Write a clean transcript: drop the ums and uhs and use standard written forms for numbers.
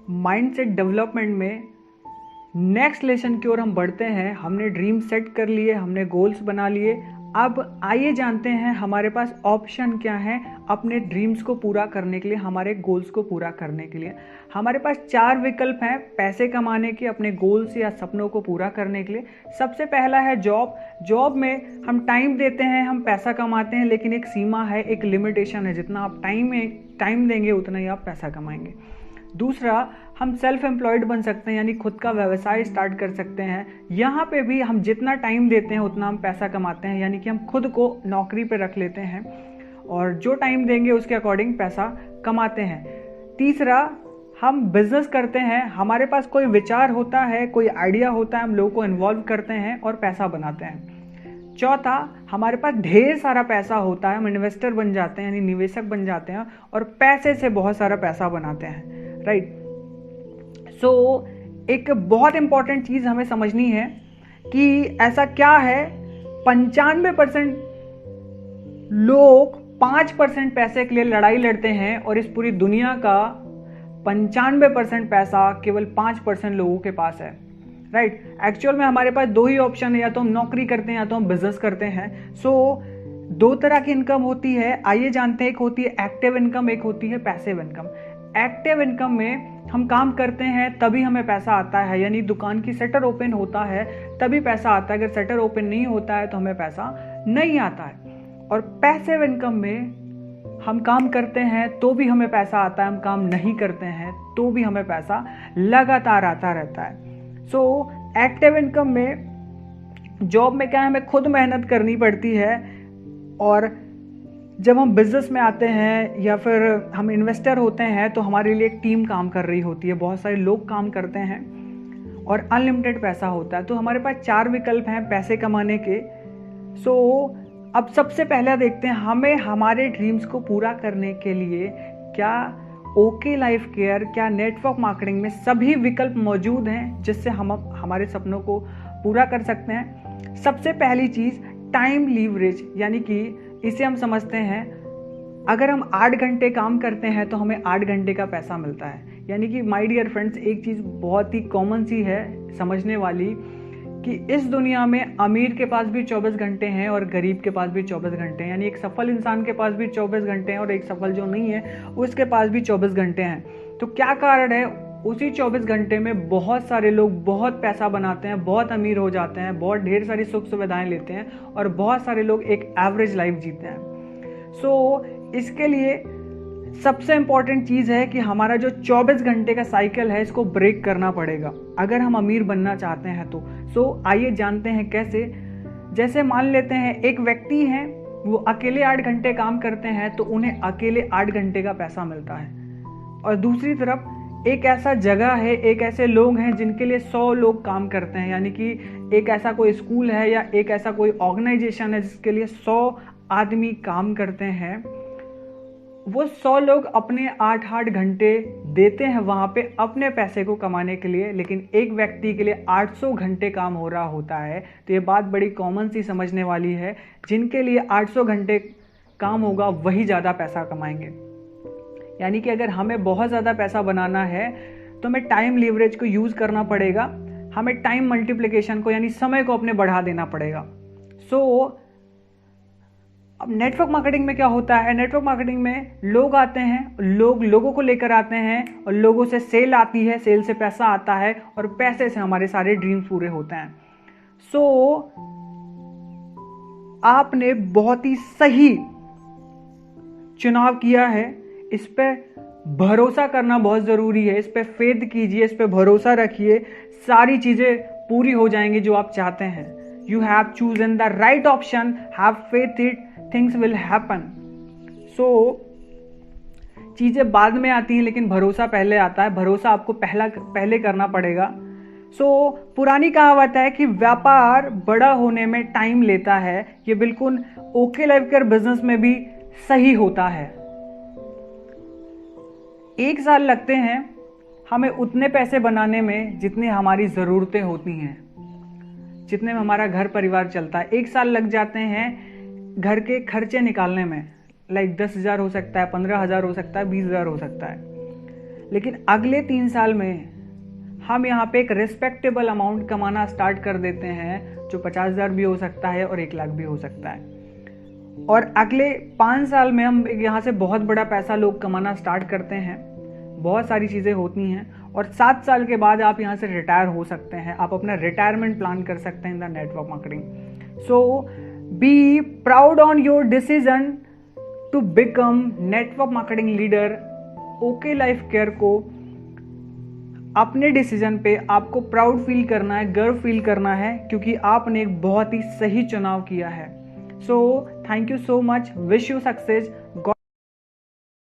Mindset development में next lesson की ओर हम बढ़ते हैं। हमने ड्रीम सेट कर लिए, हमने गोल्स बना लिए। अब आइए जानते हैं हमारे पास ऑप्शन क्या है अपने ड्रीम्स को पूरा करने के लिए, हमारे गोल्स को पूरा करने के लिए। हमारे पास 4 विकल्प हैं पैसे कमाने के, अपने गोल्स या सपनों को पूरा करने के लिए। सबसे पहला है जॉब। जॉब में हम टाइम देते हैं, हम पैसा कमाते हैं, लेकिन एक सीमा है, एक लिमिटेशन है। जितना आप टाइम देंगे उतना ही आप पैसा कमाएंगे। दूसरा, हम सेल्फ एम्प्लॉयड बन सकते हैं, यानी खुद का व्यवसाय स्टार्ट कर सकते हैं। यहाँ पे भी हम जितना टाइम देते हैं उतना हम पैसा कमाते हैं, यानी कि हम खुद को नौकरी पे रख लेते हैं और जो टाइम देंगे उसके अकॉर्डिंग पैसा कमाते हैं। तीसरा, हम बिजनेस करते हैं। हमारे पास कोई विचार होता है, कोई आइडिया होता है, हम लोगों को इन्वॉल्व करते हैं और पैसा बनाते हैं। चौथा, हमारे पास ढेर सारा पैसा होता है, हम इन्वेस्टर बन जाते हैं, यानी निवेशक बन जाते हैं और पैसे से बहुत सारा पैसा बनाते हैं। राइट। सो एक बहुत इंपॉर्टेंट चीज हमें समझनी है कि ऐसा क्या है, 95% लोग 5% पैसे के लिए लड़ाई लड़ते हैं और इस पूरी दुनिया का 95% पैसा केवल 5% लोगों के पास है। राइट। एक्चुअल में हमारे पास 2 ही ऑप्शन है, या तो हम नौकरी करते हैं या तो हम बिजनेस करते हैं। सो 2 तरह की इनकम होती है। आइए जानते हैं, एक होती है एक्टिव इनकम, एक होती है पैसिव इनकम। एक्टिव इनकम में हम काम करते हैं तभी हमें पैसा आता है, यानी दुकान की शटर ओपन होता है तभी पैसा आता है। अगर शटर ओपन नहीं होता है तो हमें पैसा नहीं आता है। और पैसिव इनकम में हम काम करते हैं तो भी हमें पैसा आता है, हम काम नहीं करते हैं तो भी हमें पैसा लगातार आता रहता है। सो एक्टिव इनकम में, जॉब में क्या है, हमें खुद मेहनत करनी पड़ती है। और जब हम बिजनेस में आते हैं या फिर हम इन्वेस्टर होते हैं तो हमारे लिए एक टीम काम कर रही होती है, बहुत सारे लोग काम करते हैं और अनलिमिटेड पैसा होता है। तो हमारे पास 4 विकल्प हैं पैसे कमाने के। सो अब सबसे पहले देखते हैं हमें हमारे ड्रीम्स को पूरा करने के लिए क्या ओके लाइफ केयर, क्या नेटवर्क मार्केटिंग में सभी विकल्प मौजूद हैं जिससे हम हमारे सपनों को पूरा कर सकते हैं। सबसे पहली चीज़ टाइम लीवरेज, यानी कि इसे हम समझते हैं अगर हम 8 घंटे काम करते हैं तो हमें 8 घंटे का पैसा मिलता है। यानी कि माय डियर फ्रेंड्स, एक चीज़ बहुत ही कॉमन सी है समझने वाली कि इस दुनिया में अमीर के पास भी 24 घंटे हैं और गरीब के पास भी 24 घंटे हैं। यानी एक सफल इंसान के पास भी 24 घंटे हैं और एक सफल जो नहीं है उसके पास भी 24 घंटे हैं। तो क्या कारण है, उसी 24 घंटे में बहुत सारे लोग बहुत पैसा बनाते हैं, बहुत अमीर हो जाते हैं, बहुत ढेर सारी सुख सुविधाएं लेते हैं और बहुत सारे लोग एक एवरेज लाइफ जीते हैं। सो इसके लिए सबसे इंपॉर्टेंट चीज़ है कि हमारा जो 24 घंटे का साइकिल है इसको ब्रेक करना पड़ेगा अगर हम अमीर बनना चाहते हैं तो। सो आइए जानते हैं कैसे। जैसे मान लेते हैं एक व्यक्ति है, वो अकेले 8 घंटे काम करते हैं तो उन्हें अकेले 8 घंटे का पैसा मिलता है। और दूसरी तरफ एक ऐसा जगह है, एक ऐसे लोग हैं जिनके लिए 100 लोग काम करते हैं, यानी कि एक ऐसा कोई स्कूल है या एक ऐसा कोई ऑर्गेनाइजेशन है जिसके लिए 100 आदमी काम करते हैं। वो 100 लोग अपने 8-8 घंटे देते हैं वहाँ पे अपने पैसे को कमाने के लिए, लेकिन एक व्यक्ति के लिए 800 घंटे काम हो रहा होता है। तो ये बात बड़ी कॉमन सी समझने वाली है, जिनके लिए 800 घंटे काम होगा वही ज़्यादा पैसा कमाएंगे। यानी कि अगर हमें बहुत ज़्यादा पैसा बनाना है तो हमें टाइम लीवरेज को यूज़ करना पड़ेगा, हमें टाइम मल्टीप्लिकेशन को यानी समय को अपने बढ़ा देना पड़ेगा। सो अब नेटवर्क मार्केटिंग में क्या होता है, नेटवर्क मार्केटिंग में लोग आते हैं, लोगों को लेकर आते हैं और लोगों से सेल आती है, सेल से पैसा आता है और पैसे से हमारे सारे ड्रीम्स पूरे होते हैं। सो आपने बहुत ही सही चुनाव किया है, इस पे भरोसा करना बहुत ज़रूरी है, इस पे फेथ कीजिए, इस पे भरोसा रखिए, सारी चीज़ें पूरी हो जाएंगी जो आप चाहते हैं। You have chosen the right option, have faith it, things will happen. So चीज़ें बाद में आती हैं लेकिन भरोसा पहले आता है, भरोसा आपको पहले करना पड़ेगा। पुरानी कहावत है कि व्यापार बड़ा होने में टाइम लेता है, ये बिल्कुल ओके लाइफ केयर बिजनेस में भी सही होता है। 1 साल लगते हैं हमें उतने पैसे बनाने में जितनी हमारी ज़रूरतें होती हैं, जितने में हमारा घर परिवार चलता है। 1 साल लग जाते हैं घर के खर्चे निकालने में, लाइक 10,000 हो सकता है, 15,000 हो सकता है, 20,000 हो सकता है। लेकिन अगले 3 साल में हम यहाँ पे एक रिस्पेक्टेबल अमाउंट कमाना स्टार्ट कर देते हैं, जो 50,000 भी हो सकता है और 1 लाख भी हो सकता है। और अगले 5 साल में हम यहाँ से बहुत बड़ा पैसा लोग कमाना स्टार्ट करते हैं, बहुत सारी चीज़ें होती हैं। और 7 साल के बाद आप यहाँ से रिटायर हो सकते हैं, आप अपना रिटायरमेंट प्लान कर सकते हैं in the network marketing. So be proud on your decision to become network marketing leader. Okay Life Care को अपने डिसीजन पे आपको प्राउड फील करना है, गर्व फील करना है, क्योंकि आपने एक बहुत ही सही चुनाव किया है। So thank you so much, wish you success.